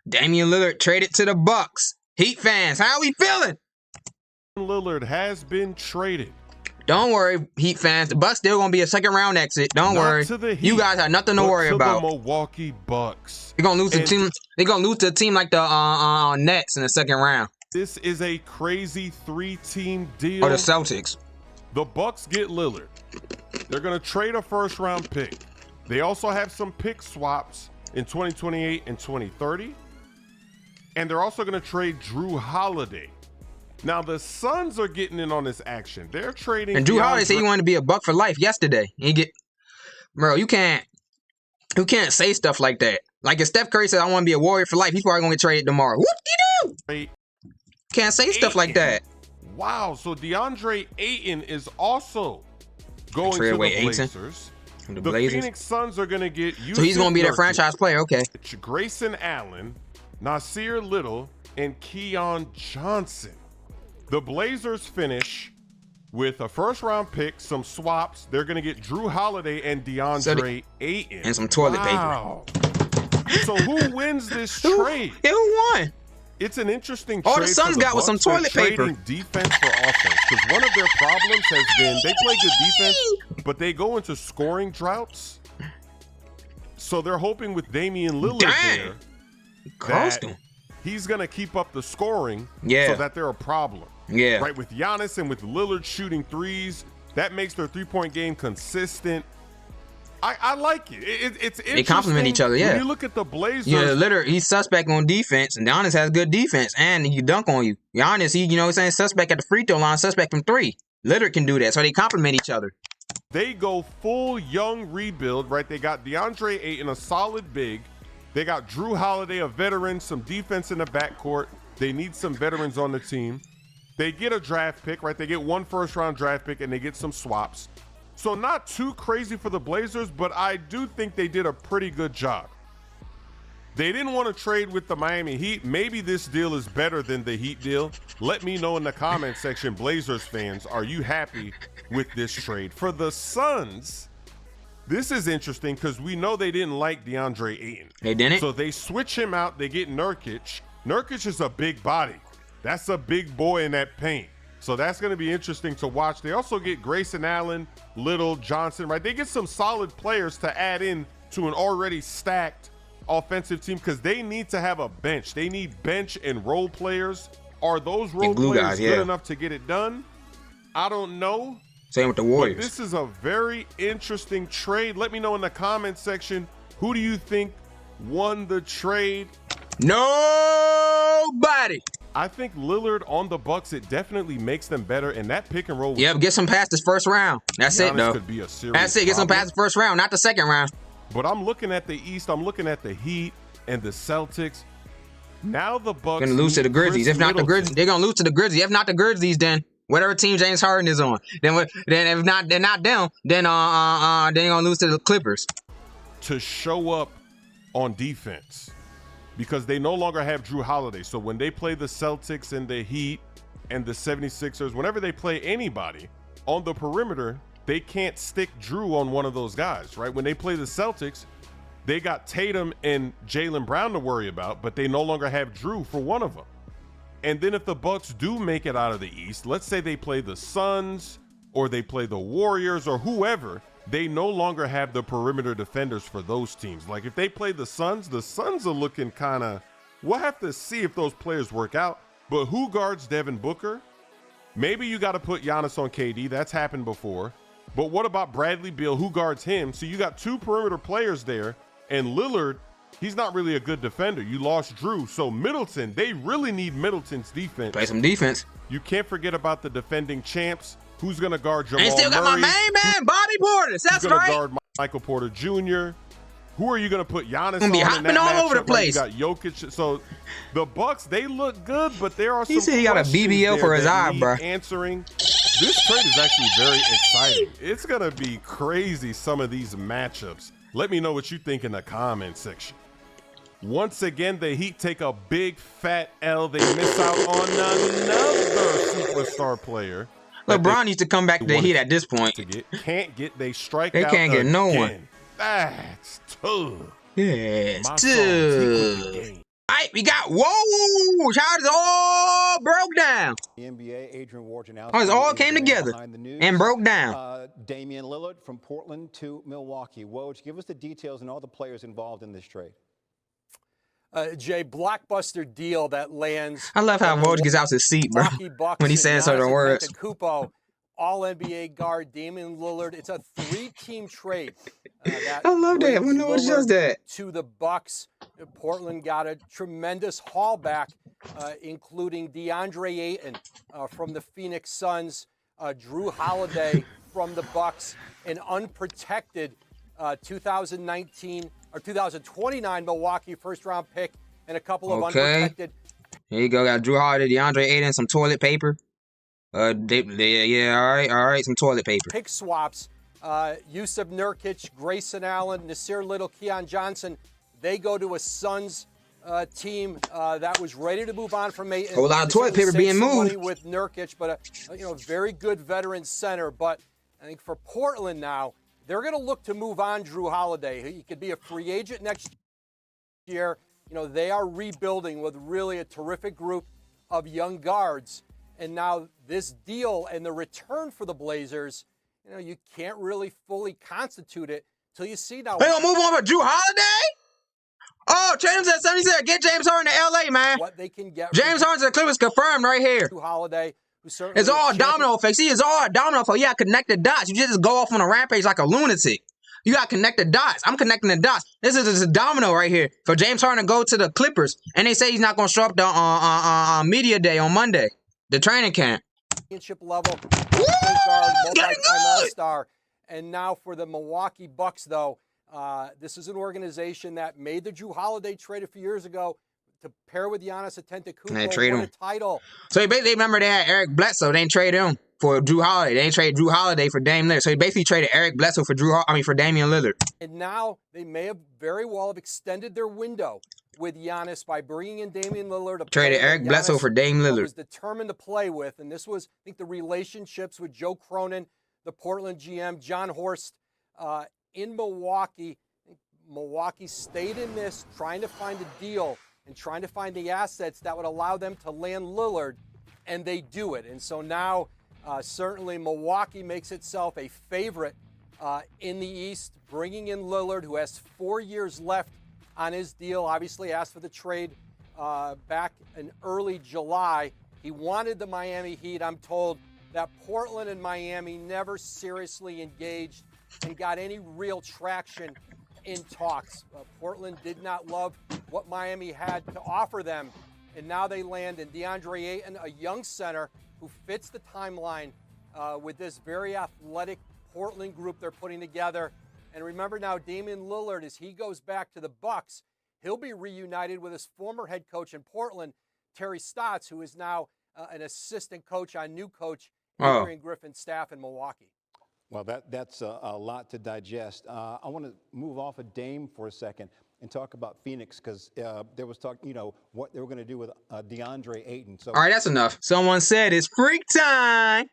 Damian Lillard traded to the Bucks. Heat fans, how we feeling? Lillard has been traded. Don't worry, Heat fans. The Bucks still gonna be a second round exit. Don't worry. To the Heat, you guys have nothing to worry about. The Milwaukee Bucks. They're gonna lose to team. They're gonna lose to a team like the Nets in the second round. This is a crazy 3-team deal. Or the Celtics. The Bucks get Lillard. They're gonna trade a first-round pick. They also have some pick swaps in 2028 and 2030. And they're also gonna trade Drew Holiday. Now the Suns are getting in on this action. They're trading. And Drew Holiday said he wanted to be a Buck for life yesterday. Bro, you can't say stuff like that. Like if Steph Curry said I want to be a Warrior for life, he's probably gonna get traded tomorrow. Whoop-de-doo! Can't say stuff like that. Wow, so DeAndre Ayton is also going to the Blazers. The Phoenix Suns are gonna get you. So he's gonna be their franchise player. Okay. Grayson Allen, Nasir Little, and Keon Johnson. The Blazers finish with a first-round pick, some swaps. They're going to get Drew Holiday and DeAndre Ayton. And some toilet paper. So who wins this trade? Who won? It's an interesting trade. All the Suns got was some toilet paper. Defense for offense. Because one of their problems has been they play good defense, but they go into scoring droughts. So they're hoping with Damian Lillard there that he's going to keep up the scoring so that they're a problem. Yeah. Right, with Giannis and with Lillard shooting threes, that makes their three-point game consistent. I like it. It's interesting. They complement each other, yeah. When you look at the Blazers. Yeah, Lillard, he's suspect on defense, and Giannis has good defense, and he dunk on you. Giannis, he's saying suspect at the free throw line, suspect from three. Lillard can do that, so they complement each other. They go full young rebuild, right? They got DeAndre Ayton, a solid big. They got Drew Holiday, a veteran, some defense in the backcourt. They need some veterans on the team. They get a draft pick, right? They get one first-round draft pick, and they get some swaps. So not too crazy for the Blazers, but I do think they did a pretty good job. They didn't want to trade with the Miami Heat. Maybe this deal is better than the Heat deal. Let me know in the comment section, Blazers fans, are you happy with this trade? For the Suns, this is interesting because we know they didn't like DeAndre Ayton. They didn't? So they switch him out. They get Nurkic. Nurkic is a big body. That's a big boy in that paint. So that's going to be interesting to watch. They also get Grayson Allen, Little, Johnson, right? They get some solid players to add in to an already stacked offensive team because they need to have a bench. They need bench and role players. Are those role players good enough to get it done? I don't know. Same with the Warriors. But this is a very interesting trade. Let me know in the comment section, who do you think won the trade? Nobody. I think Lillard on the Bucks, it definitely makes them better, and that pick and roll. Yeah, get some past this first round. That's it, though. Could be a serious That's it. Get some past the first round, not the second round. But I'm looking at the East. I'm looking at the Heat and the Celtics. Now the Bucks gonna lose to the Grizzlies. If not the Grizzlies, they're gonna lose to the Grizzlies. If not the Grizzlies, then whatever team James Harden is on. Then if not, they're not them. Then they're gonna lose to the Clippers. To show up on defense. Because they no longer have Drew Holiday. So when they play the Celtics and the Heat and the 76ers, whenever they play anybody on the perimeter, they can't stick Drew on one of those guys, right? When they play the Celtics, they got Tatum and Jaylen Brown to worry about, but they no longer have Drew for one of them. And then if the Bucks do make it out of the East, let's say they play the Suns or they play the Warriors or whoever, they no longer have the perimeter defenders for those teams. Like if they play the Suns are looking kind of, we'll have to see if those players work out. But who guards Devin Booker? Maybe you got to put Giannis on KD. That's happened before. But what about Bradley Beal? Who guards him? So you got two perimeter players there. And Lillard, he's not really a good defender. You lost Drew. So Middleton, they really need Middleton's defense. Play some defense. You can't forget about the defending champs. Who's going to guard Jamal Murray? And still got my main man, Bobby Portis. That's right. Who's going to guard Michael Porter Jr.? Who are you going to put Giannis on? Gonna be hopping all over the place. You got Jokic. So the Bucks, they look good, but there are some He said he got a BBL for his eye, bro. Answering. This trade is actually very exciting. It's going to be crazy, some of these matchups. Let me know what you think in the comment section. Once again, the Heat take a big fat L. They miss out on another superstar player. that LeBron needs to come back to the Heat at this point. Can't get they strike They out can't get again. no one. That's tough. Yes, My too. All right, we got whoa! Shout all broke down. The NBA, Adrian Wojnarowski. Oh, it all came together and broke down. Damian Lillard from Portland to Milwaukee. Woj, give us the details and all the players involved in this trade. Jay, blockbuster deal that lands. I love how Woj gets out his seat, bro, when he says certain words. All-NBA guard Damian Lillard. It's a 3-team trade. I love that when Woj does that. To the Bucks, Portland got a tremendous haul back, including DeAndre Ayton from the Phoenix Suns, Drew Holiday from the Bucks, an unprotected 2019 or 2029 Milwaukee first-round pick, and a couple of unprotected. Here you go. Got Drew Holiday, DeAndre Ayton, some toilet paper. Yeah, all right, some toilet paper. Pick swaps. Yusuf Nurkic, Grayson Allen, Nasir Little, Keon Johnson. They go to a Suns team that was ready to move on from Ayton. A lot of toilet paper being moved with Nurkic, but a very good veteran center. But I think for Portland now, they're going to look to move on Drew Holiday. He could be a free agent next year. They are rebuilding with really a terrific group of young guards. And now this deal and the return for the Blazers, you can't really fully constitute it till you see now. They gonna move on for Drew Holiday? Oh, trade him to the 76ers. Get James Harden to LA, man. What they can get. James Harden to the Clippers confirmed right here. Drew Holiday. It's all domino effect. See, it's all domino effect. You got to connect the dots. You just go off on a rampage like a lunatic. You got to connect the dots. I'm connecting the dots. This is a domino right here for James Harden to go to the Clippers. And they say he's not going to show up on media day on Monday, the training camp. Championship level, multi-time All-Star. And now for the Milwaukee Bucks, though, this is an organization that made the Drew Holiday trade a few years ago to pair with Giannis Antetokounmpo, win a title. So they remember they had Eric Bledsoe. They didn't trade him for Drew Holiday. They didn't trade Drew Holiday for Dame Lillard. So they basically traded Eric Bledsoe for for Damian Lillard. And now they may have very well have extended their window with Giannis by bringing in Damian Lillard. Traded Eric Bledsoe for Dame Lillard. Was determined to play with, and this was, I think, the relationships with Joe Cronin, the Portland GM, John Horst, in Milwaukee. Milwaukee stayed in this, trying to find a deal and trying to find the assets that would allow them to land Lillard, and they do it. And so now, certainly Milwaukee makes itself a favorite in the East, bringing in Lillard, who has 4 years left on his deal. Obviously asked for the trade back in early July. He wanted the Miami Heat. I'm told that Portland and Miami never seriously engaged and got any real traction in talks. Portland did not love what Miami had to offer them, and now they land in DeAndre Ayton, a young center who fits the timeline with this very athletic Portland group they're putting together. And remember now, Damian Lillard, as he goes back to the Bucks, he'll be reunited with his former head coach in Portland, Terry Stotts, who is now an assistant coach on new coach Adrian Griffin's staff in Milwaukee. Well, that's a lot to digest. I want to move off of Dame for a second and talk about Phoenix, because there was talk, what they were going to do with DeAndre Ayton. So, all right, that's enough. Someone said it's freak time.